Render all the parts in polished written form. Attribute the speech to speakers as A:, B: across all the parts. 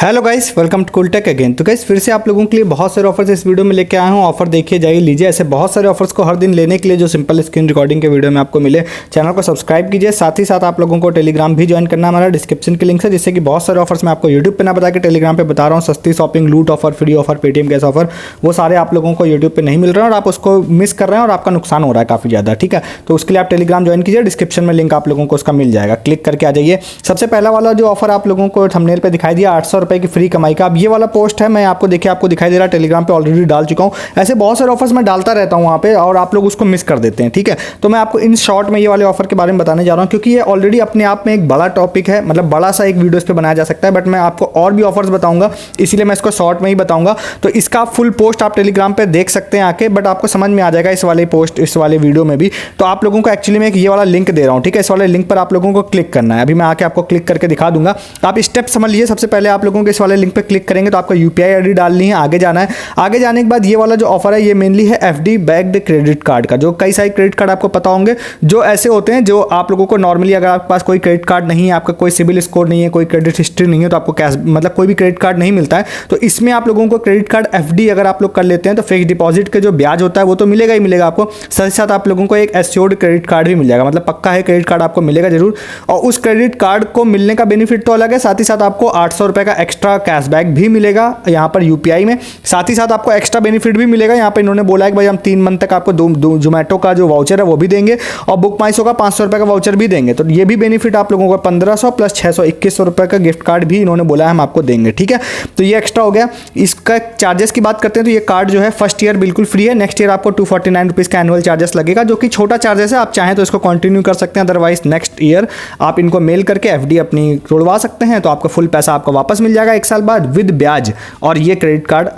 A: Hello guys, welcome to Cooltech again. तो guys फिर से आप लोगों के लिए बहुत सारे ऑफर्स इस वीडियो में लेके आया हूँ। ऑफर देखिए जाइए, लीजिए। ऐसे बहुत सारे ऑफर्स को हर दिन लेने के लिए जो सिंपल स्क्रीन रिकॉर्डिंग के वीडियो में आपको मिले, चैनल को सब्सक्राइब कीजिए। साथ ही साथ आप लोगों को टेलीग्राम भी ज्वाइन करना, हमारा डिस्क्रिप्शन के लिंक है, जिससे कि बहुत सारे ऑफर्स मैं आपको यूट्यूब पर ना बता के टेलीग्राम पर बता रहा हूँ। सस्ती शॉपिंग, लूट offer, free offer, Paytm cash offer, वो सारे आप लोगों को यूट्यूब पर नहीं मिल रहे हैं और आप उसको मिस कर रहे हैं और आपका नुकसान हो रहा है काफ़ी ज़्यादा। ठीक है, तो उसके लिए आप टेलीग्राम ज्वाइन कीजिए, डिस्क्रिप्शन में लिंक आप लोगों को उसका मिल जाएगा, क्लिक करके आ जाइए। सबसे पहला वाला जो ऑफर आप लोगों को थंबनेल पे दिखाई दिया 800 रुपये की फ्री कमाई का, अब ये वाला पोस्ट है, मैं आपको देखिए आपको दिखाई दे रहा है, टेलीग्राम पे ऑलरेडी डाल चुका हूँ। ऐसे बहुत सारे ऑफर्स मैं डालता रहता हूँ वहाँ पे और आप लोग उसको मिस कर देते हैं। ठीक है, तो मैं आपको इन शॉर्ट में ये वाले ऑफर के बारे में बताने जा रहा हूँ, क्योंकि ये ऑलरेडी अपने आप में एक बड़ा टॉपिक है, मतलब बड़ा सा एक वीडियो इस पर बनाया जा सकता है, बट मैं आपको और भी ऑफर्स बताऊंगा, इसीलिए मैं इसको शॉर्ट में ही बताऊंगा। तो इसका फुल पोस्ट आप टेलीग्राम पर देख सकते हैं आके, बट आपको समझ में आ जाएगा इस वाले पोस्ट, इस वाले वीडियो में भी। तो आप लोगों को एक्चुअली मैं ये वाला लिंक दे रहा हूँ। ठीक है, इस वाले लिंक पर आप लोगों को क्लिक करना है। अभी मैं आके आपको क्लिक करके दिखा दूंगा, आप स्टेप समझ लीजिए। सबसे पहले आप लोगों को इस वाले लिंक पर क्लिक करेंगे तो आपका यूपीआई आईडी डालनी है, आगे जाना है। आगे जाने के बाद ये वाला जो ऑफर है ये मेनली है एफडी बैक्ड क्रेडिट कार्ड का। जो कई सारे क्रेडिट कार्ड आपको पता होंगे, जो ऐसे होते हैं जो आप लोगों को नॉर्मली, अगर आपके पास कोई क्रेडिट कार्ड नहीं है, आपका कोई सिबिल स्कोर नहीं है, कोई क्रेडिट हिस्ट्री नहीं है, तो आपको कैश मतलब कोई भी क्रेडिट कार्ड नहीं मिलता है। तो इसमें आप लोगों को क्रेडिट कार्ड एफडी अगर आप लोग कर लेते हैं तो फिक्स डिपॉजिट के जो ब्याज होता है वो तो मिलेगा ही मिलेगा आपको, साथ ही साथ आप लोगों को एक एश्योर्ड क्रेडिट कार्ड भी मिल जाएगा, मतलब पक्का है क्रेडिट कार्ड आपको मिलेगा जरूर। और उस क्रेडिट कार्ड को मिलने का बेनिफिट तो अलग है, साथ ही साथ आपको 800 रुपये का एक्स्ट्रा कैशबैक भी मिलेगा यहाँ पर यूपीआई में। साथ ही साथ आपको एक्स्ट्रा बेनिफिट भी मिलेगा। यहाँ पे इन्होंने बोला है कि भाई हम 3 मंथ तक आपको जोमेटो का जो वाउचर है वो भी देंगे और बुक माई शो का 500 रुपये का वाउचर भी देंगे। तो ये भी बेनिफिट आप लोगों को 1500 प्लस 600 2100 रुपये का गिफ्ट कार्ड भी इन्होंने बोला है हम आपको देंगे। ठीक है, तो ये एक्स्ट्रा हो गया। इसका चार्जेस की बात करते हैं तो ये कार्ड जो है फर्स्ट ईयर बिल्कुल फ्री है, नेक्स्ट ईयर आपको 249 रुपीज़ का एनुअल चार्जेस लगेगा, जो कि छोटा चार्जेस है। आप चाहें तो इसको कंटिन्यू कर सकते हैं, अदरवाइज नेक्स्ट ईयर आप इनको मेल करके एफडी अपनी तोड़वा सकते हैं, तो आपका फुल पैसा आपको वापस मिल जाएगा 1 साल बाद विद ब्याज। और ये क्रेडिट कार्ड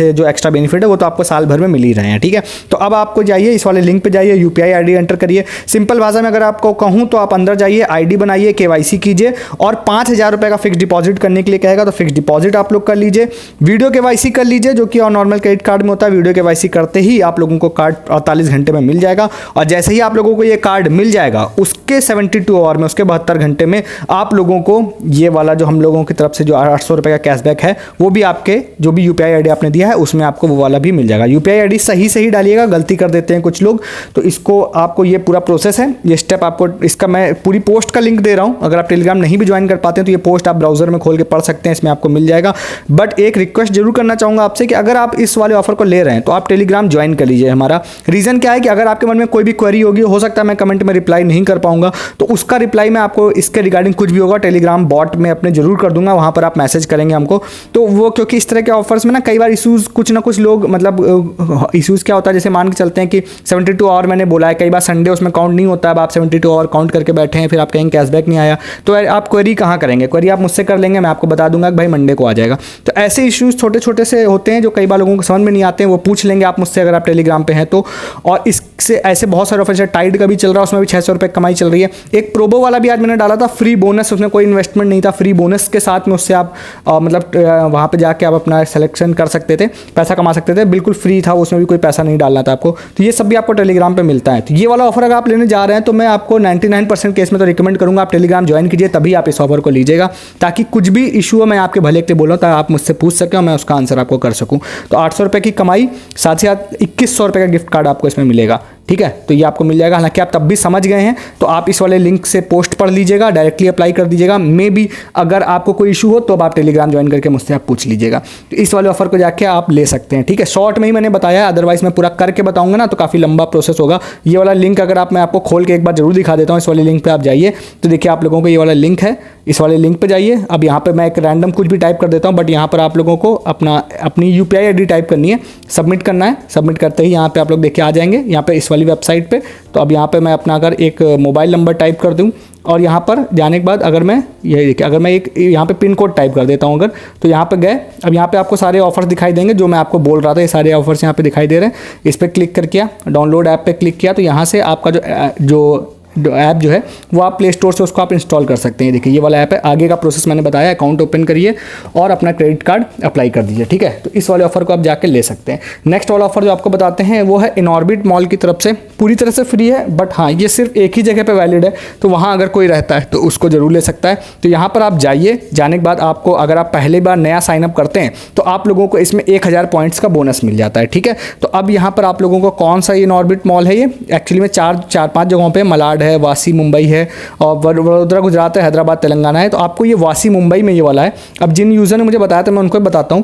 A: जो एक्स्ट्रा बेनिफिट है वो तो आपको साल भर में मिल ही रहे हैं। ठीक है, तो अब आपको जाइए इस वाले लिंक पे जाइए, यूपीआई आईडी एंटर करिए। सिंपल भाषा में अगर आपको कहूँ तो आप अंदर जाइए, आईडी बनाइए, केवाईसी कीजिए और 5000 रुपये का फिक्स डिपॉजिट करने के लिए कहेगा तो फिक्स डिपॉजिट आप लोग कर लीजिए। वीडियो केवाईसी कर लीजिए, जो कि और नॉर्मल क्रेडिट कार्ड में होता है। वीडियो केवाईसी करते ही आप लोगों को कार्ड 48 घंटे में मिल जाएगा और जैसे ही आप लोगों को ये कार्ड मिल जाएगा उसके 72 आवर में, उसके 72 घंटे में आप लोगों को ये वाला जो हम लोगों की तरफ से जो 800 रुपये का कैशबैक है वो भी आपके जो भी यूपीआई आईडी आपने दिया है उसमें आपको वो वाला भी मिल जाएगा। यूपीआई आईडी सही डालिएगा, गलती कर देते हैं कुछ लोग, तो इसको आपको ये पूरा प्रोसेस है, ये स्टेप आपको, इसका मैं पूरी पोस्ट का लिंक दे रहा हूं। अगर आप टेलीग्राम नहीं भी ज्वाइन कर पाते हैं तो ये पोस्ट आप ब्राउजर में खोल के पढ़ सकते हैं, इसमें आपको मिल जाएगा। बट एक रिक्वेस्ट जरूर करना चाहूंगा आपसे कि अगर आप इस वाले ऑफर को ले रहे हैं तो आप टेलीग्राम ज्वाइन कर लीजिए हमारा। रीजन क्या है कि अगर आपके मन में कोई भी क्वेरी होगी, हो सकता है मैं कमेंट में रिप्लाई नहीं कर पाऊंगा, तो उसका रिप्लाई मैं आपको इसके रिगार्डिंग कुछ भी होगा टेलीग्राम बॉट में अपने जरूर कर दूंगा, वहां पर आप मैसेज करेंगे हमको। तो वो क्योंकि इस तरह के ऑफर्स में ना कई बार इशूज़ कुछ ना कुछ लोग, मतलब इशूज़ क्या होता है, जैसे मान के चलते हैं कि 72 आवर मैंने बोला है, कई बार संडे उसमें काउंट नहीं होता है, अब आप 72 आवर काउंट करके बैठे हैं, फिर आप कहेंगे कैशबैक नहीं आया, तो आप क्वेरी कहाँ करेंगे? क्वेरी आप मुझसे कर लेंगे, मैं आपको बता दूंगा कि भाई मंडे को आ जाएगा। तो ऐसे इशूज़ छोटे छोटे से होते हैं जो कई बार लोगों को समझ में नहीं आते हैं, वो पूछ लेंगे आप मुझसे अगर आप टेलीग्राम पे हैं तो। और इससे ऐसे बहुत सारे ऑफर, जैसे टाइड का भी चल रहा है, उसमें भी 600 रुपये कमाई चल रही है। एक प्रोबो वाला भी आज मैंने डाला था, फ्री बोनस, उसमें कोई इन्वेस्टमेंट नहीं था, फ्री बोनस के साथ में उससे आप मतलब वहाँ पर जाके आप अपना सिलेक्शन कर सकते थे, पैसा कमा सकते थे, बिल्कुल फ्री था, उसमें भी कोई पैसा नहीं डालना था आपको। तो ये सब भी आपको टेलीग्राम पे मिलता है। तो ये वाला ऑफर अगर आप लेने जा रहे हैं तो मैं आपको 99% केस में तो रिकमेंड करूंगा आप टेलीग्राम ज्वाइन कीजिए, तभी आप इस ऑफर को लीजिएगा, ताकि कुछ भी इशू हो मैं आपके भले के लिए बोल रहा हूँ, ताकि आप मुझसे पूछ सकें और मैं उसका आंसर आपको कर सकूँ। तो 800 रुपये की कमाई, साथ ही साथ 2100 रुपये का गिफ्ट कार्ड आपको इसमें मिलेगा। ठीक है, तो ये आपको मिल जाएगा। हालांकि आप तब भी समझ गए हैं तो आप इस वाले लिंक से पोस्ट पढ़ लीजिएगा, डायरेक्टली अप्लाई कर दीजिएगा। मे बी अगर आपको कोई इशू हो तो अब आप टेलीग्राम ज्वाइन करके मुझसे आप पूछ लीजिएगा, तो इस वाले ऑफर को जाके आप ले सकते हैं। ठीक है, शॉर्ट में ही मैंने बताया, अदरवाइज मैं पूरा करके बताऊंगा ना तो काफ़ी लंबा प्रोसेस होगा। ये वाला लिंक अगर आप, मैं आपको खोल के एक बार जरूर दिखा देता हूँ, इस वाले लिंक पर आप जाइए तो देखिए आप लोगों को ये वाला लिंक है, इस वाले लिंक पे जाइए। अब यहाँ पे मैं एक रैंडम कुछ भी टाइप कर देता हूँ, बट यहाँ पर आप लोगों को अपनी यूपीआई आईडी टाइप करनी है, सबमिट करना है। सबमिट करते ही यहाँ पे आप लोग देखिए आ जाएंगे यहाँ पे इस वाली वेबसाइट पे। तो अब यहाँ पे मैं अपना अगर एक मोबाइल नंबर टाइप कर दूँ और यहाँ पर जाने के बाद अगर मैं ये देखिए, अगर मैं एक यहाँ पे पिन कोड टाइप कर देता हूँ अगर, तो यहाँ पे गए। अब यहाँ पे आपको सारे ऑफर्स दिखाई देंगे जो मैं आपको बोल रहा था, ये सारे ऑफर्स यहाँ पे दिखाई दे रहे हैं। इस पर क्लिक करके डाउनलोड ऐप पे क्लिक किया तो यहाँ से आपका जो ऐप जो है वो आप प्ले स्टोर से उसको आप इंस्टॉल कर सकते हैं। देखिए ये वाला ऐप है, आगे का प्रोसेस मैंने बताया, अकाउंट ओपन करिए और अपना क्रेडिट कार्ड अप्लाई कर दीजिए, ठीक है। तो इस वाले ऑफर को आप जाके ले सकते हैं। नेक्स्ट वाला ऑफर जो आपको बताते हैं वो है इनऑर्बिट मॉल की तरफ से, पूरी तरह से फ्री है, बट हाँ ये सिर्फ एक ही जगह पे वैलिड है, तो वहाँ अगर कोई रहता है तो उसको जरूर ले सकता है। तो यहाँ पर आप जाइए, जाने के बाद आपको अगर आप पहली बार नया साइनअप करते हैं तो आप लोगों को इसमें 1000 पॉइंट्स का बोनस मिल जाता है, ठीक है। तो अब यहाँ पर आप लोगों को कौन सा ये इनऑर्बिट मॉल है, ये एक्चुअली में चार पांच जगहों पे, मलाड है, वासी मुंबई है, और वडोदरा गुजरात है, हैदराबाद तेलंगाना है। तो आपको ये वासी मुंबई में ये वाला है। अब जिन यूज़र ने मुझे बताया था मैं उनको बताता हूँ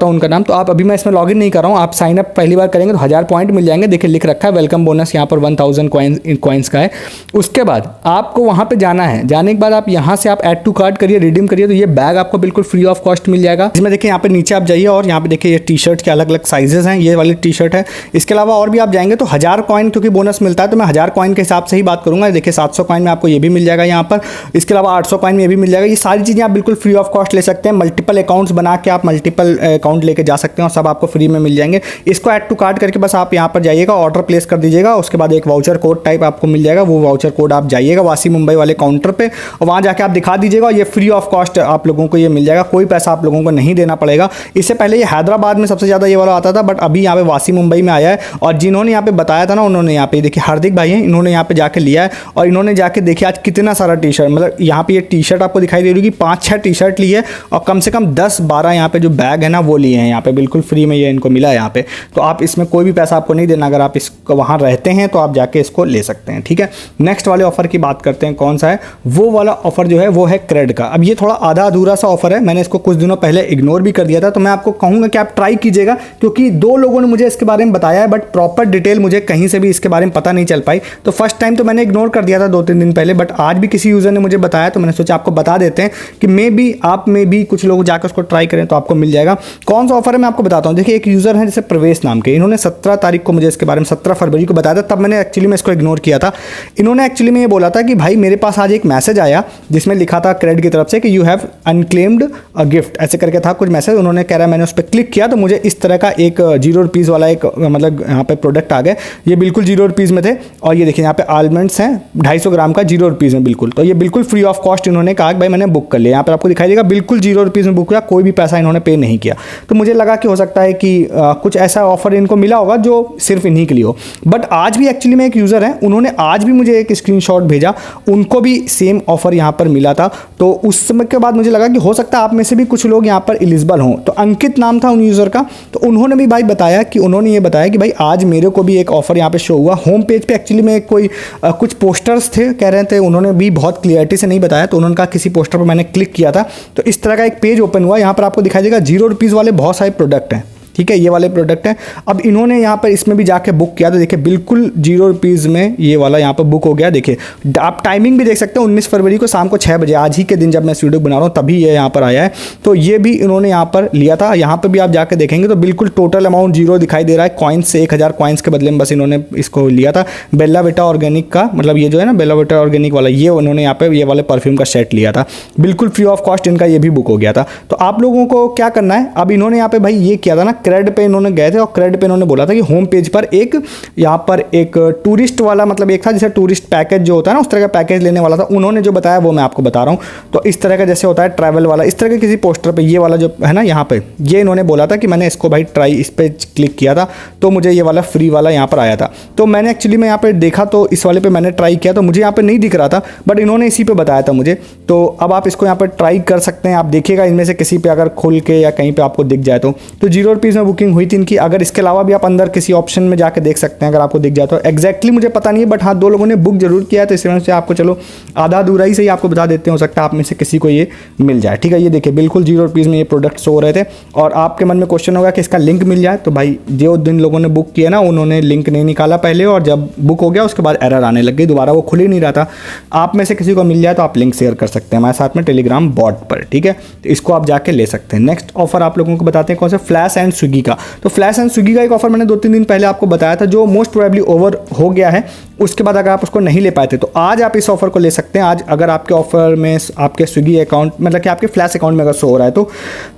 A: उनका नाम। तो आप अभी मैं इसमें लॉगिन नहीं कर रहा हूँ, आप साइनअप पहली बार करेंगे तो 1000 पॉइंट मिल जाएंगे। देखिए लिख रखा है वेलकम बोनस यहाँ पर 1000 कॉइन्स का है। उसके बाद आपको वहाँ पर जाना है, जाने के बाद आप यहाँ से आप ऐड टू कार्ट करिए, रिडीम करिए, तो ये बैग आपको बिल्कुल फ्री ऑफ कॉस्ट मिल जाएगा। इसमें देखिए यहाँ पे नीचे आप जाइए और यहाँ पे देखिए ये टी शर्ट के अलग अलग साइजेस हैं, ये वाली टी शर्ट है। इसके अलावा और भी आप जाएंगे तो 1000 कॉइन क्योंकि बोनस मिलता है तो मैं 1000 कॉइन के हिसाब से ही बात करूंगा। देखिए 700 कॉइन में आपको ये भी मिल जाएगा यहाँ पर, इसके अलावा 800 कॉइन में ये भी मिल जाएगा। ये सारी चीज़ें आप बिल्कुल फ्री ऑफ कॉस्ट ले सकते हैं। मल्टीपल अकाउंट्स बना के आप मल्टीपल अकाउंट लेके जा सकते हैं और सब आपको फ्री में मिल जाएंगे। इसको ऐड टू कार्ट करके बस आप यहाँ पर जाइएगा, ऑर्डर प्लेस कर दीजिएगा, उसके बाद एक वाउचर कोड टाइप आपको मिल जाएगा। वो वाउचर कोड आप जाइएगा वासी मुंबई वाले काउंटर पर और वहाँ जाके आप दिखा दीजिएगा, ये फ्री ऑफ कॉस्ट आप लोगों को ये मिल जाएगा, कोई पैसा आप लोगों को नहीं देना पड़ेगा। इससे पहले ये हैदराबाद में सबसे ज़्यादा ये वाला आता था, बट अभी यहाँ पे वासी मुंबई में आया है। और जिन्होंने यहाँ पे बताया था ना, उन्होंने यहाँ पे देखिए हार्दिक भाई हैं, इन्होंने यहाँ पे जाके लिया है और इन्होंने जाके देखिए आज कितना सारा टी शर्ट, मतलब यहाँ पे ये टी शर्ट आपको दिखाई दे रही होगी, 5-6 टी शर्ट ली है और कम से कम 10-12 यहाँ पे जो बैग है ना वो लिए हैं यहाँ पे, बिल्कुल फ्री में ये इनको मिला है यहाँ पे। तो आप इसमें कोई भी पैसा आपको नहीं देना, अगर आप इसको वहाँ रहते हैं तो आप जाके इसको ले सकते हैं, ठीक है। नेक्स्ट वाले ऑफर की बात करते हैं, कौन सा है वो वाला ऑफर जो है वो है क्रेड का। अब ये थोड़ा आधा अधूरा सा ऑफर है, मैंने इसको कुछ दिनों पहले इग्नोर भी कर दिया था, तो मैं आपको कहूँगा कि आप ट्राई कीजिएगा, क्योंकि 2 लोगों ने मुझे इसके बारे में बताया है, बट प्रॉपर डिटेल मुझे कहीं से भी इसके बारे में पता नहीं चल पाई। तो फर्स्ट टाइम तो मैंने इग्नोर कर दिया था 2-3 दिन पहले, बट आज भी किसी यूज़र ने मुझे बताया तो मैंने सोचा आपको बता देते हैं कि आप में भी कुछ लोग जाकर उसको ट्राई करें तो आपको मिल जाएगा। कौन सा ऑफर है मैं आपको बताता हूँ। देखिए एक यूज़र है जैसे प्रवेश नाम के, इन्होंने 17 तारीख को मुझे इसके बारे में 17 फरवरी को बताया था, तब मैंने एक्चुअली में इसको इग्नोर किया था। इन्होंने एक्चुअली में ये बोला था कि भाई मेरे पास आज एक मैसेज आया जिसमें लिखा था क्रेड की तरफ से कि you have unclaimed a gift, ऐसे करके था कुछ मैसेज। उन्होंने कह रहा है मैंने उस पर क्लिक किया तो मुझे इस तरह का एक 0 रुपीज़ वाला एक मतलब यहाँ पे प्रोडक्ट आ गए, ये बिल्कुल 0 रुपीज़ में थे। और ये देखिए यहाँ पे आलमंड्स हैं 250 ग्राम का 0 रुपीज़ में बिल्कुल, तो ये बिल्कुल फ्री ऑफ कॉस्ट इन्होंने कहा कि भाई मैंने बुक कर लिया। यहाँ पर आपको दिखाई देगा बिल्कुल 0 रुपीज़ में बुक किया, कोई भी पैसा इन्होंने पे नहीं किया। तो मुझे लगा कि हो सकता है कि कुछ ऐसा ऑफर इनको मिला होगा जो सिर्फ इन्हीं के लिए हो। बट आज भी एक्चुअली में एक यूज़र है, उन्होंने आज भी मुझे एक स्क्रीनशॉट भेजा, उनको भी सेम ऑफर यहाँ पर मिला था। तो उस समय के बाद मुझे लगा कि हो सकता है आप में से भी कुछ लोग यहाँ पर एलिजिबल हों। तो अंकित नाम था उन यूज़र का, तो उन्होंने भी भाई बताया कि उन्होंने ये बताया कि भाई आज मेरे को भी एक ऑफर यहाँ पे शो हुआ। होम पेज पे एक्चुअली में कोई कुछ पोस्टर्स थे कह रहे थे, उन्होंने भी बहुत क्लियरिटी से नहीं बताया, तो उन्होंने कहा किसी पोस्टर पर मैंने क्लिक किया था तो इस तरह का एक पेज ओपन हुआ। यहाँ पर आपको दिखाई देगा 0 रुपीज़ वाले बहुत सारे प्रोडक्ट हैं, ठीक है, ये वाले प्रोडक्ट हैं। अब इन्होंने यहाँ पर इसमें भी जाके बुक किया तो देखिए बिल्कुल 0 रुपीज़ में ये वाला यहाँ पर बुक हो गया। देखिए आप टाइमिंग भी देख सकते हैं, 19 फरवरी को शाम को 6 बजे, आज ही के दिन जब मैं इस वीडियो बना रहा हूँ तभी ये यहाँ पर आया है। तो ये भी इन्होंने यहाँ पर लिया था। यहाँ पर भी आप जाकर देखेंगे तो बिल्कुल टोटल अमाउंट 0 दिखाई दे रहा है। कॉइन्स से 1000 कॉइन्स के बदले में बस इन्होंने इसको लिया था। बेला विटा ऑर्गेनिक का, मतलब ये जो है ना बेला विटा ऑर्गेनिक वाला, ये उन्होंने यहाँ पे ये वाले परफ्यूम का सेट लिया था, बिल्कुल फ्री ऑफ कॉस्ट इनका ये भी बुक हो गया था। तो आप लोगों को क्या करना है, अब इन्होंने यहाँ पे भाई ये किया था ना, क्रेड पे इन्होंने गए थे और क्रेड पे इन्होंने बोला था कि होम पेज पर एक यहाँ पर एक टूरिस्ट वाला, मतलब एक था जैसे टूरिस्ट पैकेज जो होता है ना, उस तरह का पैकेज लेने वाला था। उन्होंने जो बताया वो मैं आपको बता रहा हूँ। तो इस तरह का जैसे होता है ट्रैवल वाला, इस तरह के किसी पोस्टर पे ये वाला जो है ना यहाँ पे, ये इन्होंने बोला था कि मैंने इसको भाई ट्राई, इस पर क्लिक किया था तो मुझे ये वाला फ्री वाला यहाँ पर आया था। तो मैंने एक्चुअली में यहाँ पर देखा तो इस वाले पर मैंने ट्राई किया तो मुझे यहाँ पर नहीं दिख रहा था, बट इन्होंने इसी पर बताया था मुझे। तो अब आप इसको यहाँ पर ट्राई कर सकते हैं। आप देखिएगा इनमें से किसी पे अगर खुल के या कहीं पे आपको दिख जाए तो 0 रुपीज़ में बुकिंग हुई थी इनकी। अगर इसके अलावा भी आप अंदर किसी ऑप्शन में जाके देख सकते हैं अगर आपको दिख जाए तो। एग्जैक्टली मुझे पता नहीं है, बट हाँ 2 लोगों ने बुक जरूर किया है, तो इस वजह से आपको चलो आधा अधूरा ही से ही आपको बता देते हैं, हो सकता है आप में से किसी को ये मिल जाए, ठीक है। ये देखिए बिल्कुल 0 रुपीज़ में ये प्रोडक्ट शो हो रहे थे। और आपके मन में क्वेश्चन होगा कि इसका लिंक मिल जाए, तो भाई जो जिन लोगों ने बुक किया ना उन्होंने लिंक नहीं निकाला पहले, और जब बुक हो गया उसके बाद एरर आने लग गई, दोबारा वो खुल ही नहीं रहा था। आप में से किसी को मिल जाए तो आप लिंक शेयर कर सकते हैं हमारे साथ में टेलीग्राम बॉट पर, ठीक है। तो इसको आप जाके ले सकते हैं। नेक्स्ट ऑफर आप लोगों को बताते हैं कौन सा, फ्लैश एंड स्विगी का। तो फ्लैश एंड स्विगी का एक ऑफर मैंने 2-3 दिन पहले आपको बताया था, जो मोस्ट प्रोबेबली ओवर हो गया है। उसके बाद अगर आप उसको नहीं ले पाए थे तो आज आप इस ऑफर को ले सकते हैं। आज अगर आपके ऑफर में आपके स्विगी अकाउंट मतलब कि आपके फ्लैश अकाउंट में अगर शो हो रहा है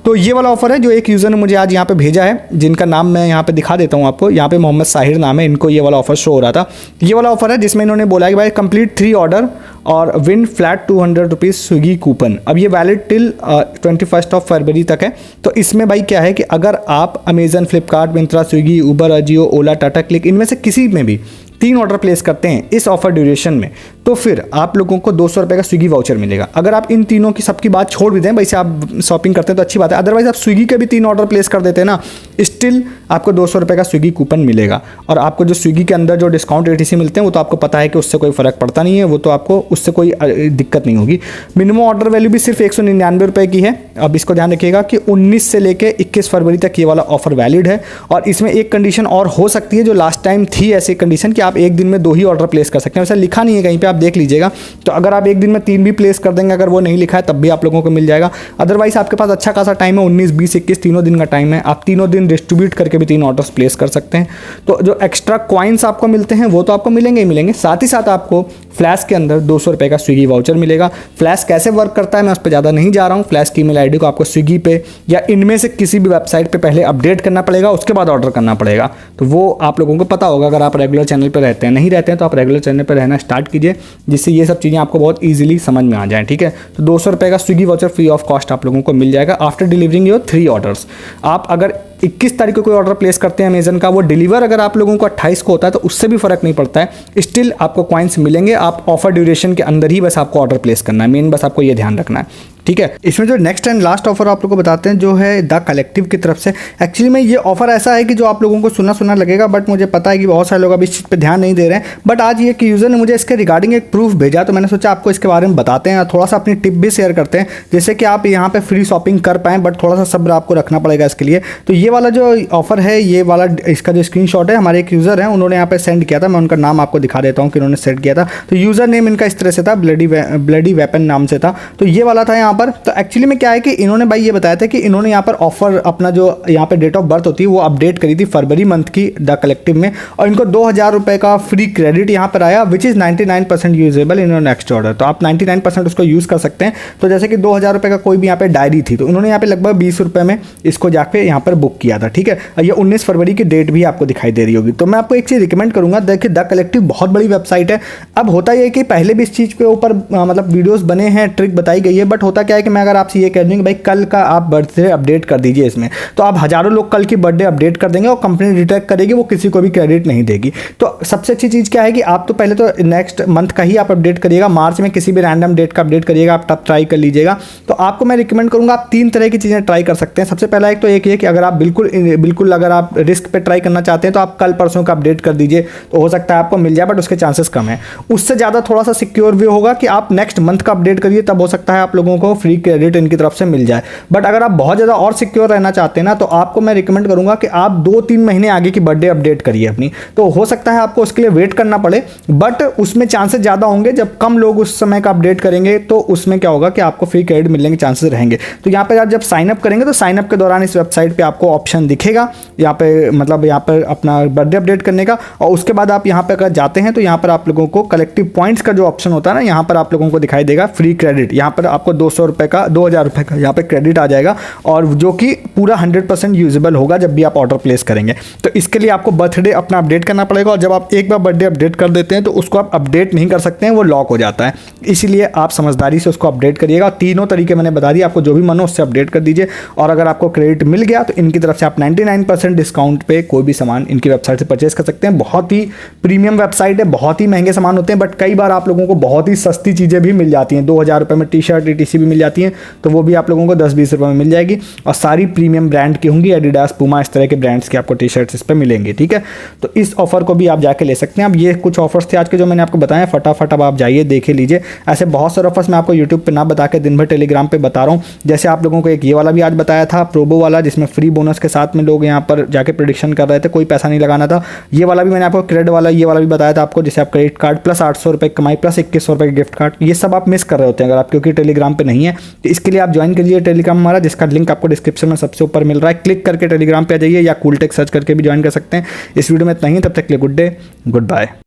A: तो ये वाला ऑफर है जो एक यूज़र ने मुझे आज यहाँ पे भेजा है, जिनका नाम मैं यहाँ पे दिखा देता हूँ आपको। यहाँ पे मोहम्मद साहिर नाम है, इनको ये वाला ऑफर शो हो रहा था। ये वाला ऑफर है जिसमें इन्होंने बोला कि भाई कंप्लीट 3 ऑर्डर और win flat 200 rupees Swiggy coupon. अब ये वैलिड टिल 21 फरवरी तक है। तो इसमें भाई क्या है कि अगर आप अमेजन, फ्लिपकार्ट, मिंत्रा, स्विगी, उबर, अजियो, ओला, टाटा क्लिक इनमें से किसी में भी 3 ऑर्डर प्लेस करते हैं इस ऑफर ड्यूरेशन में, तो फिर आप लोगों को 200 रुपये का स्विगी वाउचर मिलेगा। अगर आप इन तीनों की सबकी बात छोड़ भी दें, वैसे आप शॉपिंग करते हैं तो अच्छी बात है, अदरवाइज आप स्विगी के भी 3 ऑर्डर प्लेस कर देते हैं ना, स्टिल आपको 200 रुपये का स्विगी कूपन मिलेगा। और आपको जो स्विगी के अंदर जो डिस्काउंट ATC मिलते हैं वो तो आपको पता है कि उससे कोई फ़र्क पड़ता नहीं है, वो तो आपको उससे कोई दिक्कत नहीं होगी। मिनिमम ऑर्डर वैल्यू भी सिर्फ 199 रुपये की है। अब इसको ध्यान रखिएगा कि 19 से लेकर 21 फरवरी तक ये वाला ऑफर वैलिड है। और इसमें एक कंडीशन और हो सकती है जो लास्ट टाइम थी ऐसी कंडीशन कि आप एक दिन में 2 ही ऑर्डर प्लेस कर सकते हैं। वैसा लिखा नहीं है कहीं पे, आप देख लीजिएगा। तो अगर आप एक दिन में 3 भी प्लेस कर देंगे, अगर वो नहीं लिखा है तब भी आप लोगों को मिल जाएगा। अदरवाइज आपके पास अच्छा खासा टाइम है, 19, 20, 21 तीनों दिन का टाइम है। आप तीनों दिन डिस्ट्रीब्यूट करके भी 3 ऑर्डर्स प्लेस कर सकते हैं। तो जो एक्स्ट्रा कॉइन्स आपको मिलते हैं वो तो आपको मिलेंगे ही मिलेंगे, साथ ही साथ आपको फ्लैश के अंदर 200 रुपये का स्विगी वाउचर मिलेगा। फ्लैश कैसे वर्क करता है मैं उस पर ज़्यादा नहीं जा रहा हूँ। फ्लैश की ईमेल आईडी को आपको स्विगी पे या इनमें से किसी भी वेबसाइट पे पहले अपडेट करना पड़ेगा, उसके बाद ऑर्डर करना पड़ेगा। तो वो आप लोगों को पता होगा अगर आप रेगुलर चैनल पर रहते हैं। नहीं रहते हैं तो आप रेगुलर चैनल पर रहना स्टार्ट कीजिए, जिससे ये सब चीज़ें आपको बहुत ईजिली समझ में आ जाएँ। ठीक है, तो 200 रुपये का Swiggy voucher free of cost आप लोगों को मिल जाएगा आफ्टर डिलीवरिंग योर 3 ऑर्डर्स। आप अगर 21 तारीख को कोई ऑर्डर प्लेस करते हैं अमेजन का, वो डिलीवर अगर आप लोगों को 28 को होता है तो उससे भी फर्क नहीं पड़ता है, स्टिल आपको कॉइन्स मिलेंगे। आप ऑफर ड्यूरेशन के अंदर ही बस आपको ऑर्डर प्लेस करना है, मेन बस आपको ये ध्यान रखना है। ठीक है, इसमें जो नेक्स्ट एंड लास्ट ऑफर आप लोगों को बताते हैं जो है द कलेक्टिव की तरफ से। एक्चुअली में ये ऑफर ऐसा है कि जो आप लोगों को सुना सुना लगेगा, बट मुझे पता है कि बहुत सारे लोग अभी इस चीज़ पे ध्यान नहीं दे रहे हैं। बट आज ये कि यूज़र ने मुझे इसके रिगार्डिंग एक प्रूफ भेजा, तो मैंने सोचा आपको इसके बारे में बताते हैं और थोड़ा सा अपनी टिप भी शेयर करते हैं, जैसे कि आप यहाँ पे फ्री शॉपिंग कर पाएँ, बट थोड़ा सा सब्र आपको रखना पड़ेगा इसके लिए। तो ये वाला जो ऑफर है, ये वाला इसका जो स्क्रीनशॉट है, हमारे एक यूज़र है उन्होंने यहाँ पे सेंड किया था। मैं उनका नाम आपको दिखा देता हूँ कि उन्होंने सेंड किया था। तो यूज़र नेम इनका इस तरह से था, ब्लडी वेपन नाम से था। तो ये वाला था यहाँ पर। तो एक्चुअली क्या है कि इन्होंने भाई ये बताया था कि इन्होंने यहाँ पर ऑफर अपना जो यहाँ पे डेट ऑफ बर्थ होती है वो अपडेट करी थी फरवरी मंथ की द कलेक्टिव में, और इनको 2000 रुपये का फ्री क्रेडिट यहाँ पर आया, which is 99% usable in your next order. तो आप 99% उसको यूज़ कर सकते हैं। तो जैसे कि 2000 रुपये का कोई भी यहाँ पे डायरी थी, तो उन्होंने यहाँ पे लगभग 20 रुपये में इसको जाके यहाँ पर बुक किया था। ठीक है, ये 19 फरवरी की डेट भी आपको दिखाई दे रही होगी। तो मैं आपको एक चीज़ रिकमेंड करूँगा, देखिए द कलेक्टिव बहुत बड़ी वेबसाइट है। अब होता यह है कि पहले भी इस चीज़ के ऊपर मतलब वीडियोज़ बने हैं, ट्रिक बताई गई है, बट होता क्या है कि मैं अगर आपसे ये कह दूँ कि भाई कल का आप बर्थडे अपडेट कर दीजिए इसमें, तो आप हजारों लोग कल की बर्थडे अपडेट कर देंगे और कंपनी डिटेक्ट करेगी, वो किसी को भी क्रेडिट नहीं देगी। तो सबसे अच्छी चीज़ क्या है कि आप तो पहले तो नेक्स्ट मंथ का ही आप अपडेट करिएगा, मार्च में किसी भी रैंडम डेट का अपडेट करिएगा, आप तब ट्राई कर लीजिएगा। तो आपको मैं रिकमेंड करूँगा आप 3 तरह की चीज़ें ट्राई कर सकते हैं। सबसे पहला एक तो एक ये कि अगर आप बिल्कुल अगर आप रिस्क पे ट्राई करना चाहते हैं तो आप कल परसों का अपडेट कर दीजिए, तो हो सकता है आपको मिल जाए, बट उसके चांसेस कम है। उससे ज़्यादा थोड़ा सा सिक्योर भी होगा कि आप नेक्स्ट मंथ का अपडेट करिए, तब हो सकता है आप लोगों को फ्री क्रेडिट इनकी तरफ से मिल जाए। बट अगर आप बहुत ज़्यादा और सिक्योर रहना चाहते हैं ना, तो आपको मैं रिकमेंड करूंगा कि आप 2-3 महीने आगे की बर्थडे अपडेट करिए अपनी। तो हो सकता है आपको उसके लिए वेट करना पड़े, बट उसमें चांसेस ज़्यादा होंगे। जब कम लोग उस समय का अपडेट करेंगे तो उसमें क्या होगा कि आपको फ्री क्रेडिट मिलने के चांसेस रहेंगे। तो यहाँ पर आप जब साइनअप करेंगे तो साइनअप के दौरान इस वेबसाइट पर आपको ऑप्शन दिखेगा यहाँ पे, मतलब यहाँ पर अपना बर्थडे अपडेट करने का। और उसके बाद आप यहाँ पर अगर जाते हैं तो यहाँ पर आप लोगों को कलेक्टिव पॉइंट्स का जो ऑप्शन होता है ना, यहाँ पर आप लोगों को दिखाई देगा फ्री क्रेडिट। यहाँ पर आपको 200 रुपये का 2000 रुपये का यहाँ पर क्रेडिट आ जाएगा, और जो कि पूरा 100% यूजेबल होगा जब भी आप ऑर्डर प्लेस करेंगे। तो इसके लिए आपको बर्थडे अपना अपडेट करना पड़ेगा, और जब आप एक बार बर्थडे अपडेट कर देते हैं तो उसको आप अपडेट नहीं कर सकते हैं, वो लॉक हो जाता है। इसीलिए आप समझदारी से उसको अपडेट करिएगा। तीनों तरीके मैंने बता दिए, आपको जो भी मन हो उससे अपडेट कर दीजिए। और अगर आपको क्रेडिट मिल गया तो इनकी तरफ से आप 99% डिस्काउंट पे कोई भी सामान इनकी वेबसाइट से परचेस कर सकते हैं। बहुत ही प्रीमियम वेबसाइट है, बहुत ही महंगे सामान होते हैं, बट कई बार आप लोगों को बहुत ही सस्ती चीज़ें भी मिल जाती हैं। 2000 रुपये में टी-शर्ट ETC भी मिल जाती हैं, तो वो भी आप लोगों को 10-20 रुपये में मिल जाएगी। और सारी प्रीमियम ब्रांड की होंगी, एडिडास, पूमा, इस तरह के ब्रांड्स के आपको टी-शर्ट्स इस पर मिलेंगे। ठीक है, तो इस ऑफर को भी आप जाके ले सकते हैं। अब ये कुछ ऑफर्स थे आज के जो मैंने आपको बताया, फटाफट अब आप जाइए देखे लीजिए। ऐसे बहुत सारे ऑफर्स मैं आपको यूट्यूब पे ना बता के दिन भर टेलीग्राम पे बता रहा हूँ। जैसे आप लोगों को एक ये वाला भी आज बताया था, प्रोबो वाला, जिसमें फ्री बोनस के साथ में लोग यहाँ पर जाके प्रेडिक्शन कर रहे थे, कोई पैसा नहीं लगाना था। ये वाला भी मैंने आपको क्रेडिट वाला, ये वाला भी बताया था आपको, जैसे आप क्रेडिट कार्ड प्लस 800 रुपये कमाई प्लस 2100 रुपये गिफ्ट कार्ड, ये सब आप मिस कर रहे होते हैं अगर आप, क्योंकि टेलीग्राम पे नहीं है। तो इसके लिए आप ज्वाइन कीजिए टेलीग्राम हमारा, जिसका लिंक आपको डिस्क्रिप्शन में सबसे ऊपर मिल रहा है। क्लिक करके टेलीग्राम पे आ जाइए या कूलटेक सर्च करके भी ज्वाइन कर सकते हैं। इस वीडियो में इतना ही, तब तक के लिए गुड डे, गुड बाय।